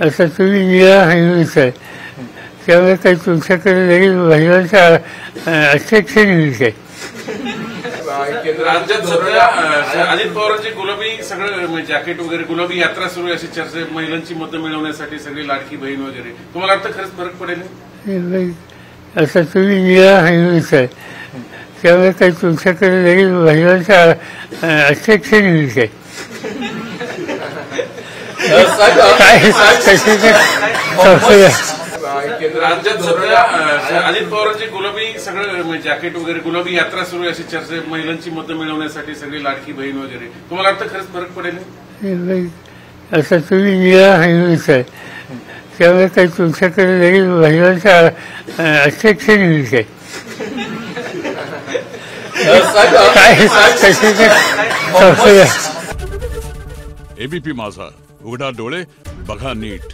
आता तुम्ही निळा हंगीच आहे त्यामुळे काही तुमच्याकडे लगेच महिलांचा अट्रॅक्शन येईल काय? राज्यात सध्या अजित पवारांची गुलाबी सगळं जॅकेट वगैरे गुलाबी यात्रा सुरू आहे अशी चर्चा महिलांची मतं मिळवण्यासाठी सगळी लाडकी बहीण वगैरे तुम्हाला वाटतं खरंच फरक पडेल? आता तुम्ही निळा हंगीच आहे त्यामुळे काही तुमच्याकडे लगेच महिलांचा अट्रॅक्शन येईल काय? राज्यात सध्या अजित पवारांची गुलाबी सगळं जॅकेट वगैरे गुलाबी यात्रा सुरू आहे अशी चर्चा महिलांची मतं मिळवण्यासाठी सगळी लाडकी बहीण वगैरे तुम्हाला वाटतं खरंच फरक पडेल? आता तुम्ही निळा हंगीच आहे त्यामुळे काही तुमच्याकडे लगेच महिलांचा अट्रॅक्शन येईल काय? एबीपी माझा, उघडा डोळे बघा नीट.